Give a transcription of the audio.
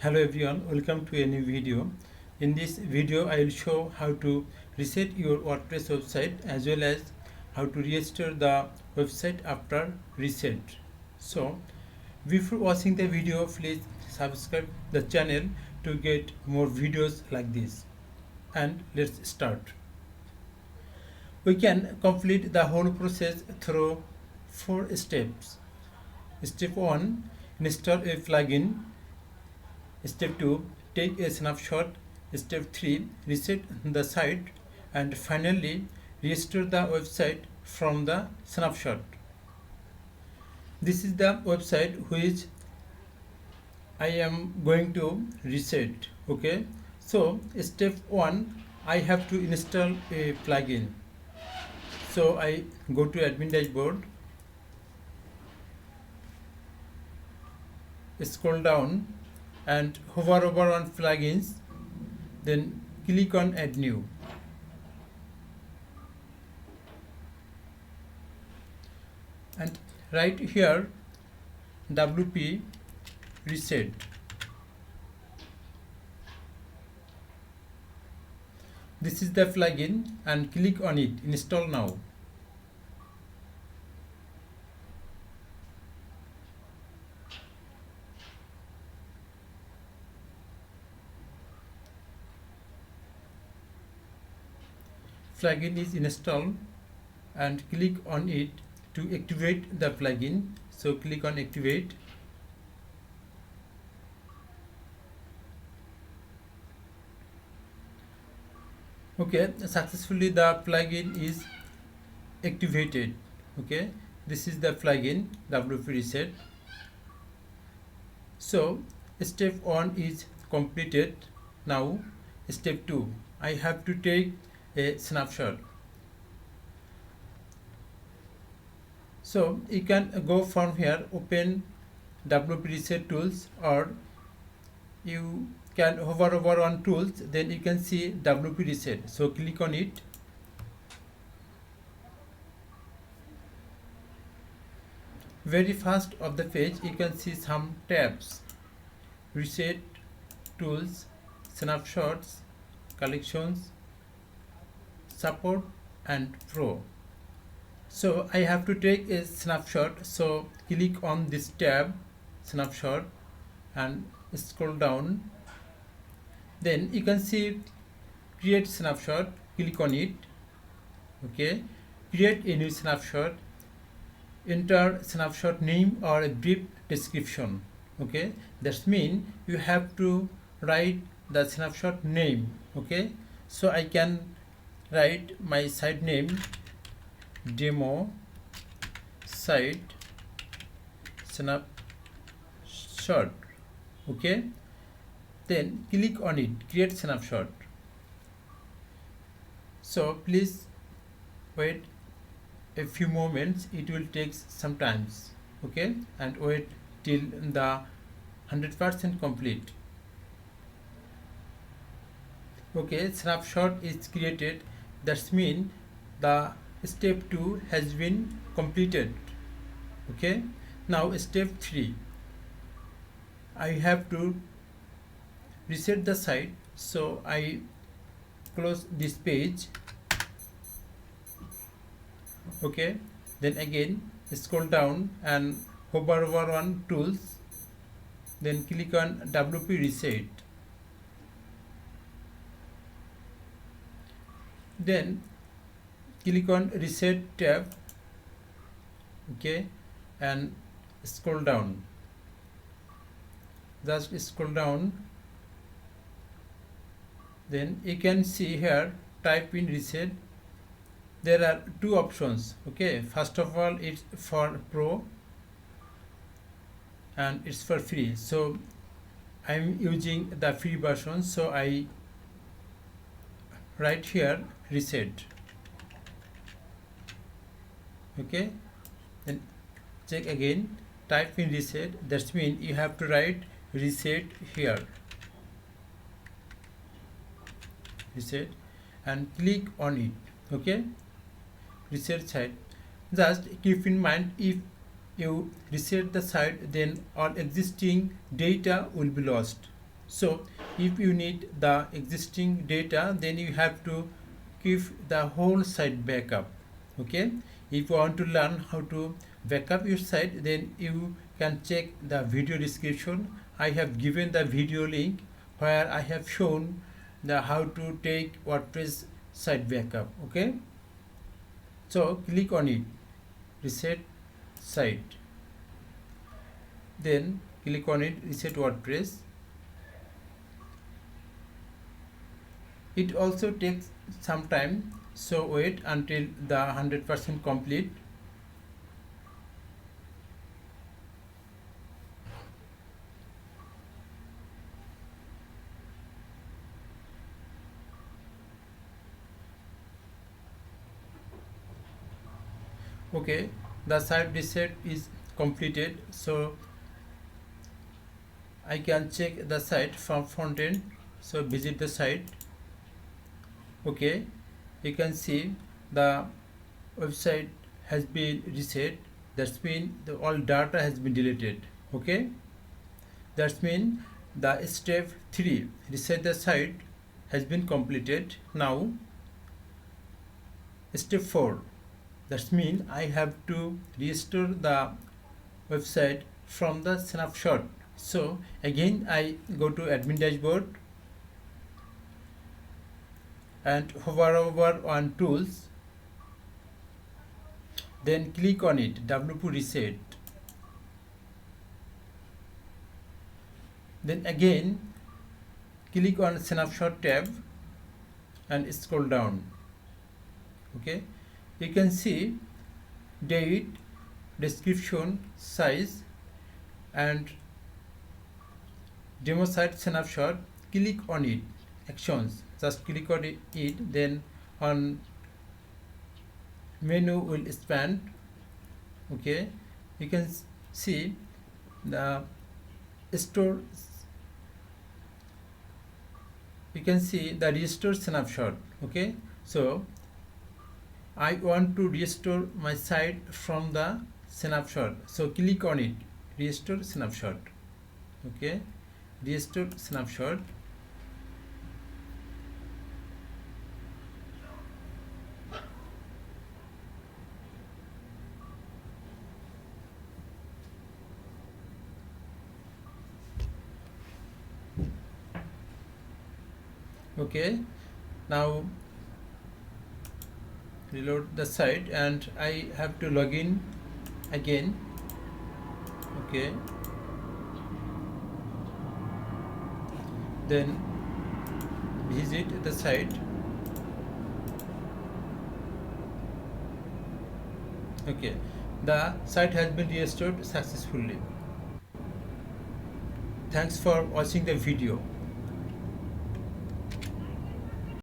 Hello everyone, welcome to a new video. In this video I will show how to reset your WordPress website as well as how to restore the website after reset. So before watching the video, please subscribe the channel to get more videos like this. And let's start. We can complete the whole process through 4 steps. Step 1, install a plugin. Step 2, take a snapshot. Step 3, reset the site. And finally, restore the website from the snapshot. This is the website which I am going to reset. Okay, so step 1, I have to install a plugin. So I go to admin dashboard, scroll down and hover over on plugins, then click on add new. And right here WP reset. This is the plugin and click on it, install now. Plugin is installed and click on it to activate the plugin. So click on activate. Okay, successfully the plugin is activated. Okay, this is the plugin WP reset. So step 1 is completed. Now step 2, I have to take a snapshot. So you can go from here, open WP reset tools, or you can hover over on tools, then you can see WP reset. So click on it. Very first of the page you can see some tabs: reset, tools, snapshots, collections, support and pro. So I have to take a snapshot, so click on this tab snapshot and scroll down, then you can see create snapshot, click on it. Okay, create a new snapshot, enter snapshot name or a brief description. Okay, that means you have to write the snapshot name. Okay, so I can write my site name demo site snapshot. Okay, then click on it, create snapshot. So please wait a few moments, it will take some times. Okay, and wait till the 100% complete. Okay, snapshot is created, that means the step 2 has been completed. Okay, now step 3, I have to reset the site. So I close this page. Okay, then again scroll down and hover over on tools, then click on WP reset, then click on reset tab. Okay, and scroll down, just scroll down, then you can see here type in reset. There are 2 options. Okay, first of all it's for pro and it's for free, so I'm using the free version, so I write here reset. Okay, then check again, type in reset, that means you have to write reset here, reset, and click on it. Okay, reset site. Just keep in mind, if you reset the site, then all existing data will be lost. So if you need the existing data, then you have to keep the whole site backup. Okay, if you want to learn how to backup your site, then you can check the video description. I have given the video link where I have shown the how to take WordPress site backup. Okay, so click on it, reset site, then click on it, reset WordPress. It also takes some time, so wait until the 100% complete. Okay, the site reset is completed, so I can check the site from front end. So visit the site. Okay, you can see the website has been reset. That's mean the all data has been deleted. Okay, that's mean the step 3, reset the site, has been completed. Now step 4, that's mean I have to restore the website from the snapshot. So again I go to admin dashboard and hover over on tools, then click on it, WP reset. Then again click on snapshot tab and scroll down. Okay, you can see date, description, size and demo site snapshot. Click on it, actions, just click on it, then on menu will expand. Okay, you can see the store, you can see the restore snapshot. Okay, so I want to restore my site from the snapshot, so click on it, restore snapshot. Okay, restore snapshot. Okay, now reload the site and I have to log in again. Okay, then visit the site. Okay, the site has been restored successfully. Thanks for watching the video.